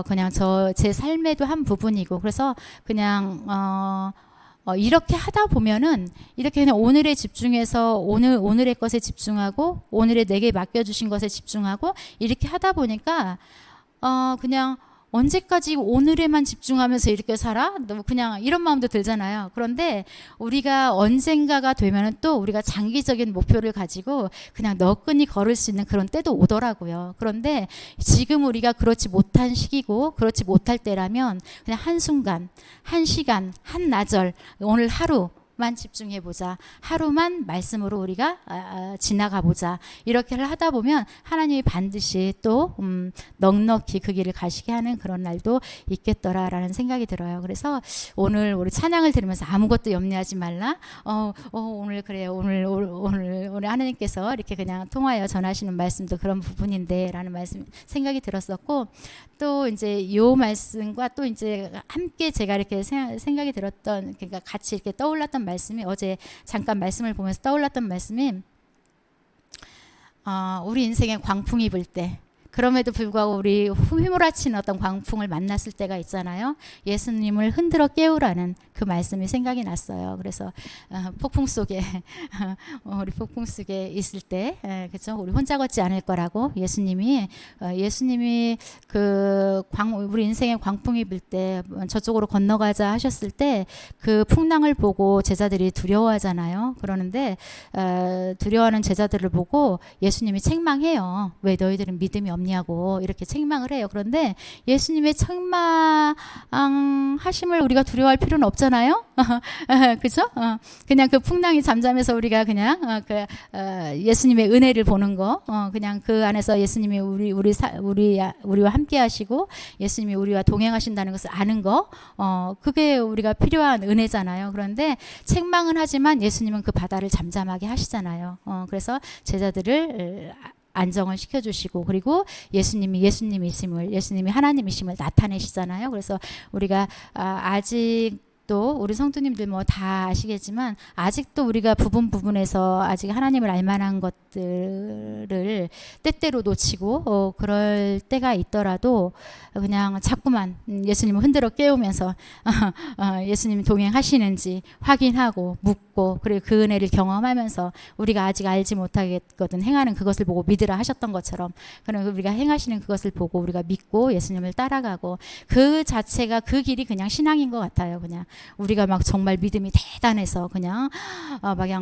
그냥 제 삶에도 한 부분이고, 그래서 그냥 이렇게 하다 보면은 이렇게 그냥 오늘에 집중해서 오늘의 것에 집중하고 오늘에 내게 맡겨주신 것에 집중하고 이렇게 하다 보니까 그냥 언제까지 오늘에만 집중하면서 이렇게 살아? 그냥 이런 마음도 들잖아요. 그런데 우리가 언젠가가 되면은 또 우리가 장기적인 목표를 가지고 그냥 너끈히 걸을 수 있는 그런 때도 오더라고요. 그런데 지금 우리가 그렇지 못한 시기고 그렇지 못할 때라면 그냥 한순간, 한 시간, 한 나절, 오늘 하루 만 집중해보자. 하루만 말씀으로 우리가 지나가보자. 이렇게를 하다 보면 하나님이 반드시 또 넉넉히 그 길을 가시게 하는 그런 날도 있겠더라라는 생각이 들어요. 그래서 오늘 우리 찬양을 들으면서 아무것도 염려하지 말라. 오늘 그래요. 오늘 하나님께서 이렇게 그냥 통하여 전하시는 말씀도 그런 부분인데 라는 말씀 생각이 들었었고, 또 이제 요 말씀과 또 이제 함께 제가 이렇게 생각이 들었던, 그러니까 같이 이렇게 떠올랐던 말씀이, 어제 잠깐 말씀을 보면서 떠올랐던 말씀이 우리 인생에 광풍이 불 때, 그럼에도 불구하고 우리 휘몰아치는 어떤 광풍을 만났을 때가 있잖아요. 예수님을 흔들어 깨우라는 그 말씀이 생각이 났어요. 그래서 폭풍 속에 우리 폭풍 속에 있을 때, 그렇죠? 우리 혼자 걷지 않을 거라고 예수님이 우리 인생에 광풍이 불 때 저쪽으로 건너가자 하셨을 때 그 풍랑을 보고 제자들이 두려워하잖아요. 그러는데 두려워하는 제자들을 보고 예수님이 책망해요. 왜 너희들은 믿음이 없냐고 이렇게 책망을 해요. 그런데 예수님의 책망하심을 우리가 두려워할 필요는 없잖아요. 그죠? 그냥 그 풍랑이 잠잠해서 우리가 그냥 예수님의 은혜를 보는 거, 그냥 그 안에서 예수님이 우리와 함께 하시고 예수님이 우리와 동행하신다는 것을 아는 거, 그게 우리가 필요한 은혜잖아요. 그런데 책망은 하지만 예수님은 그 바다를 잠잠하게 하시잖아요. 그래서 제자들을 안정을 시켜주시고, 그리고 예수님이 예수님이 하나님이심을 나타내시잖아요. 그래서 우리가 아직 또 우리 성도님들 뭐 다 아시겠지만 아직도 우리가 부분에서 아직 하나님을 알만한 것들을 때때로 놓치고 그럴 때가 있더라도 그냥 자꾸만 예수님을 흔들어 깨우면서 예수님이 동행하시는지 확인하고 묻고, 그리고 그 은혜를 경험하면서 우리가 아직 알지 못하겠거든 행하는 그것을 보고 믿으라 하셨던 것처럼, 그럼 우리가 행하시는 그것을 보고 우리가 믿고 예수님을 따라가고, 그 자체가 그 길이 그냥 신앙인 것 같아요. 그냥 우리가 막 정말 믿음이 대단해서 그냥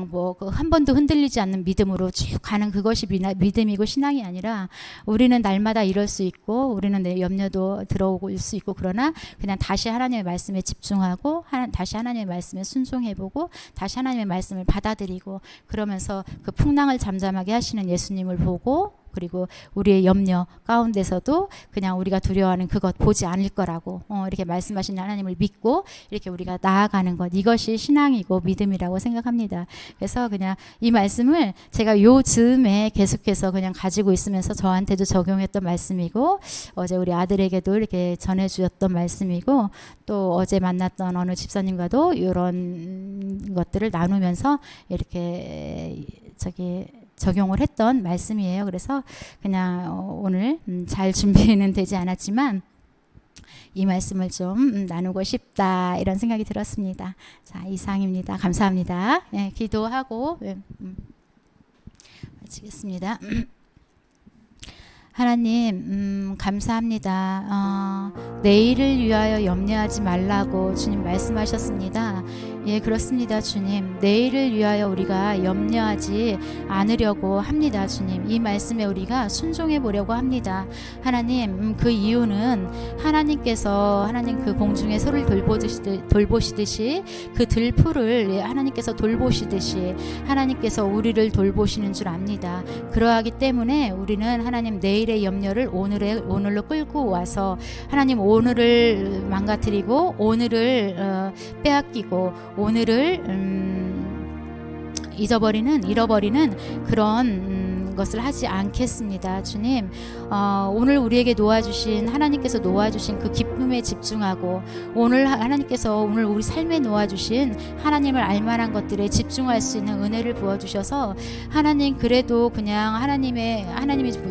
뭐 한 번도 흔들리지 않는 믿음으로 쭉 가는 그것이 믿음이고 신앙이 아니라, 우리는 날마다 이럴 수 있고 우리는 내 염려도 들어올 수 있고, 그러나 그냥 다시 하나님의 말씀에 집중하고 다시 하나님의 말씀에 순종해보고 다시 하나님의 말씀을 받아들이고, 그러면서 그 풍랑을 잠잠하게 하시는 예수님을 보고, 그리고 우리의 염려 가운데서도 그냥 우리가 두려워하는 그것 보지 않을 거라고 이렇게 말씀하시는 하나님을 믿고 이렇게 우리가 나아가는 것, 이것이 신앙이고 믿음이라고 생각합니다. 그래서 그냥 이 말씀을 제가 요즘에 계속해서 그냥 가지고 있으면서 저한테도 적용했던 말씀이고, 어제 우리 아들에게도 이렇게 전해주었던 말씀이고, 또 어제 만났던 어느 집사님과도 이런 것들을 나누면서 이렇게 적용을 했던 말씀이에요. 그래서 그냥 오늘 잘 준비는 되지 않았지만 이 말씀을 좀 나누고 싶다, 이런 생각이 들었습니다. 자, 이상입니다. 감사합니다. 네, 기도하고 마치겠습니다. 하나님 감사합니다. 내일을 위하여 염려하지 말라고 주님 말씀하셨습니다. 예, 그렇습니다. 주님, 내일을 위하여 우리가 염려하지 않으려고 합니다. 주님, 이 말씀에 우리가 순종해 보려고 합니다. 하나님, 그 이유는 하나님께서 그 공중에 소를 돌보시듯이 그 들풀을 하나님께서 돌보시듯이 하나님께서 우리를 돌보시는 줄 압니다. 그러하기 때문에 우리는 하나님 내일의 염려를 오늘로 끌고 와서 하나님 오늘을 망가뜨리고 오늘을 빼앗기고 오늘을 잃어버리는 그런 것을 하지 않겠습니다. 주님, 오늘 우리에게 놓아주신 하나님께서 놓아주신 그 기쁨에 집중하고, 오늘 하나님께서 오늘 우리 삶에 놓아주신 하나님을 알만한 것들에 집중할 수 있는 은혜를 부어주셔서, 하나님 그래도 그냥 하나님이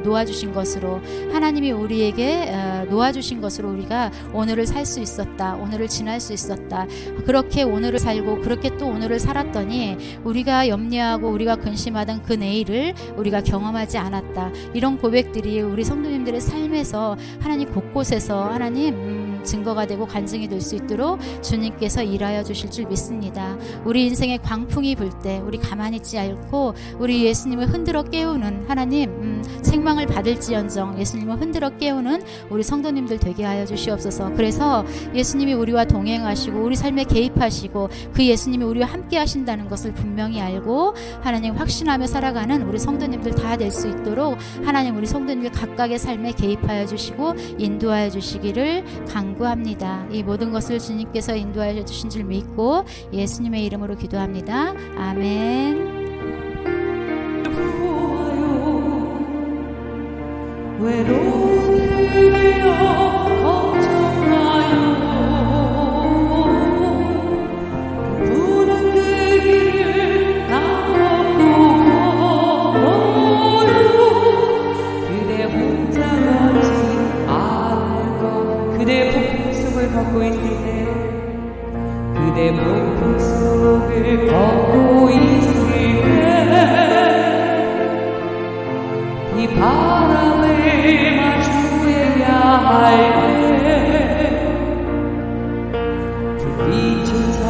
놓아주신 것으로, 하나님이 우리에게 놓아주신 것으로 우리가 오늘을 살 수 있었다, 오늘을 지날 수 있었다, 그렇게 오늘을 살고 그렇게 또 오늘을 살았더니 우리가 염려하고 우리가 근심하던 그 내일을 우리가 경험하지 않았다. 이런 고백들이 우리 성도님들의 삶에서 하나님 곳곳에서 하나님 증거가 되고 간증이 될 수 있도록 주님께서 일하여 주실 줄 믿습니다. 우리 인생의 광풍이 불 때 우리 가만히 있지 않고 우리 예수님을 흔들어 깨우는 하나님, 책망을 받을지언정 예수님을 흔들어 깨우는 우리 성도님들 되게 하여 주시옵소서. 그래서 예수님이 우리와 동행하시고 우리 삶에 개입하시고 그 예수님이 우리와 함께 하신다는 것을 분명히 알고 하나님 확신하며 살아가는 우리 성도님들 다 될 수 있도록 하나님 우리 성도님들 각각의 삶에 개입하여 주시고 인도하여 주시기를 간구합니다. 이 모든 것을 주님께서 인도하여 주신 줄 믿고 예수님의 이름으로 기도합니다. 아멘. 걷고 있을 때 그대 폭풍 속을 걷고 있을 때 이 바람을 마주해야 할 때 불빛조차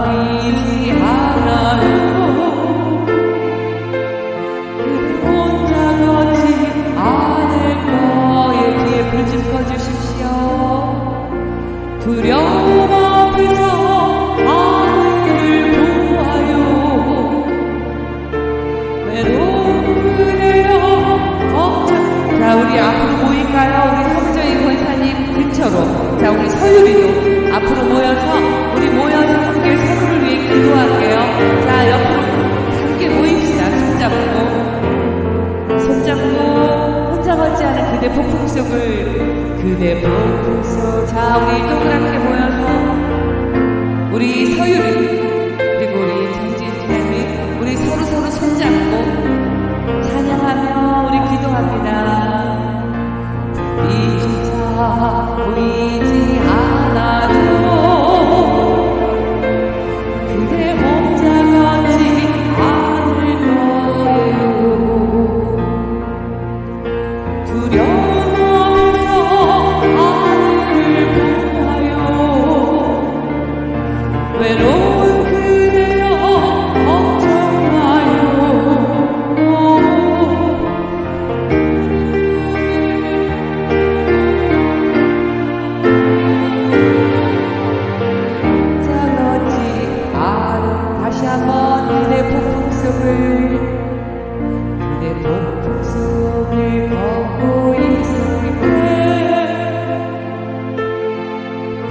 보이지 않아도 그대 혼자 걷지 않을 거에 뒤에 불 좀 꺼주십시오. 두려움 앞에서 하늘을 보아요. 외로움이여 걱정. 자, 우리 앞으로 모일까요? 우리 성정희 권사님 근처로. 자, 우리 서유리도 앞으로 모여서 함께 서로를 위해 기도할게요. 자, 옆으로 함께 모입시다. 손잡고 붙잡고 혼자 걷지 않은 그대 폭풍 속을 그대 폭풍 속. 자, 우리 동그랗게 모여서 우리 서유리 그리고 우리 정진쌤이 우리 서로 손잡고 찬양하며 우리 기도합니다. 이 주자 보이지 않아도 그대 혼자 걷지 않을 거예요. 두려움 없어 하늘을 보아요. 외로운 그대여 걱정마요. 다시 한번 그대 폭풍 속을 그대 폭풍 속을 걷고 있을 때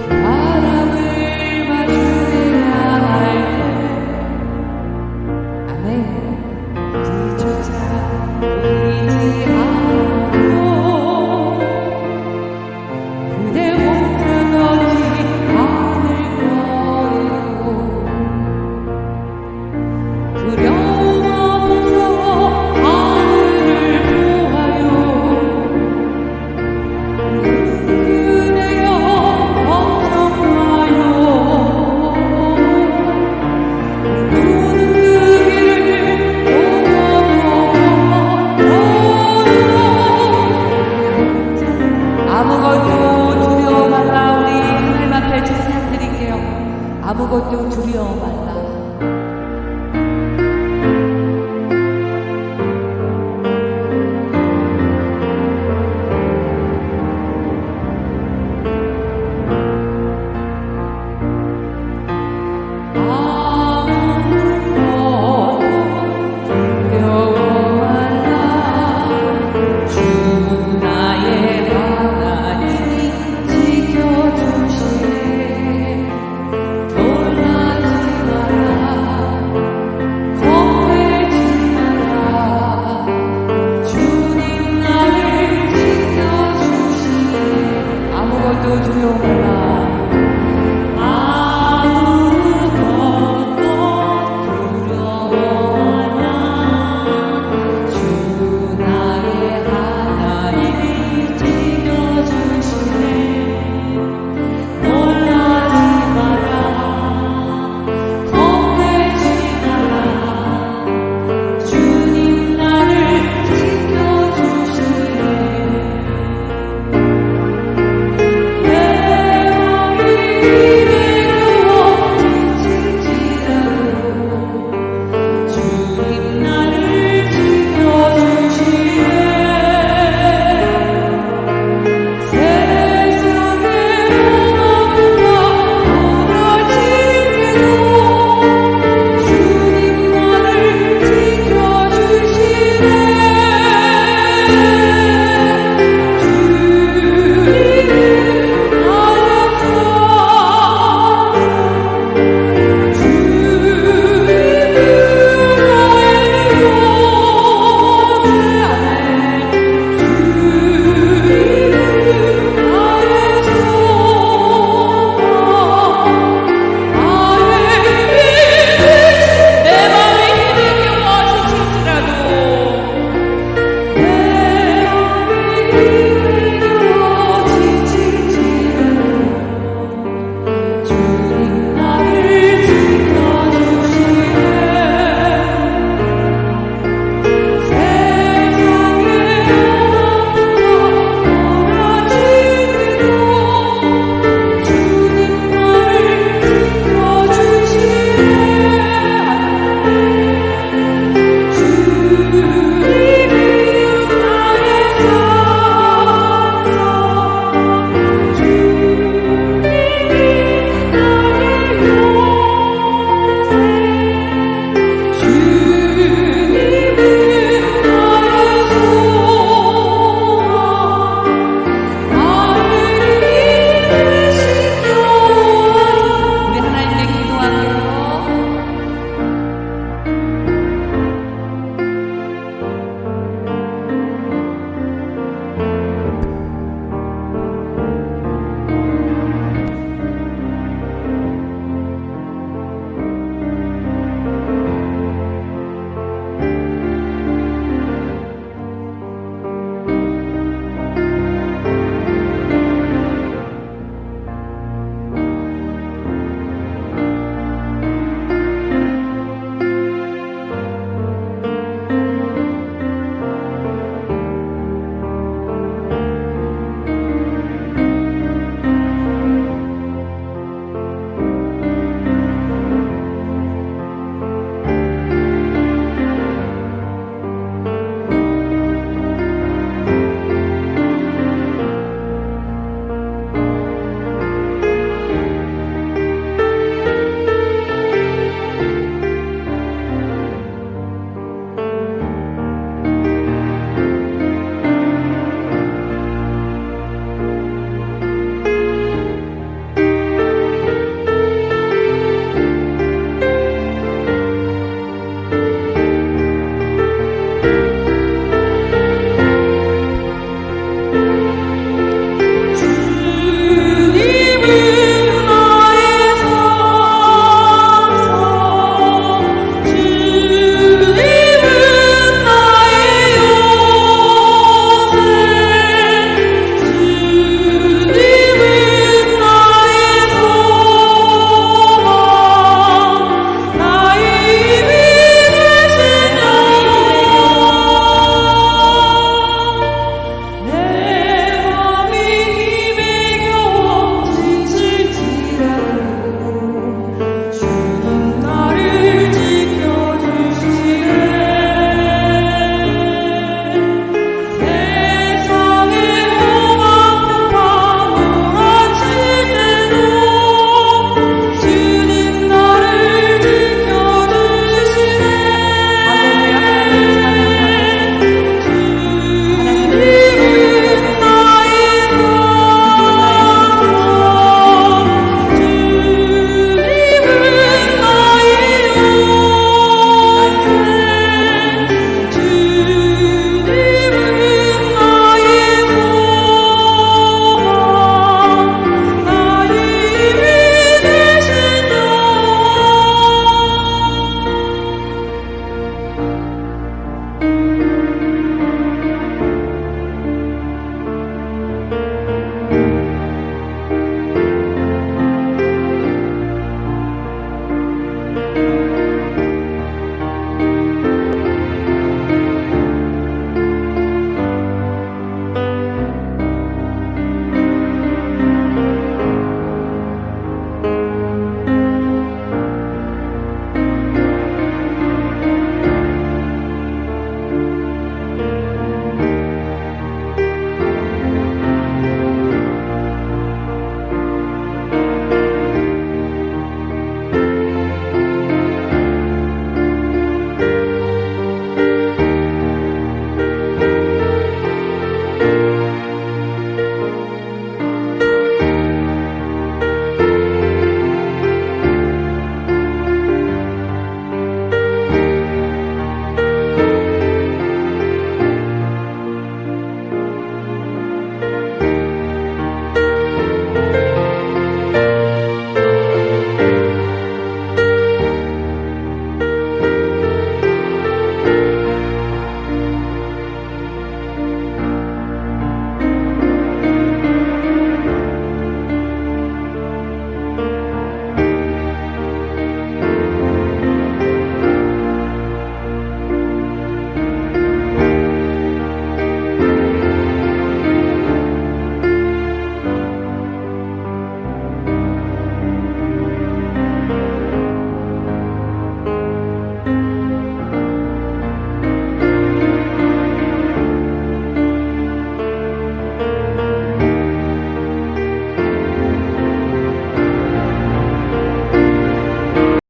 바람을 맞으려 할 때 아멘. 뒤조차 보이지 않아도 그대 혼자 걷지 않을 거예요. 두려움 없어 하늘을 보아요. 그대여 걱정 마요. 누구는 그 길을 보고 아무것도 두려워 말라. 우리 하나님 앞에 찬양드릴게요. 아무것도 두려워 말라.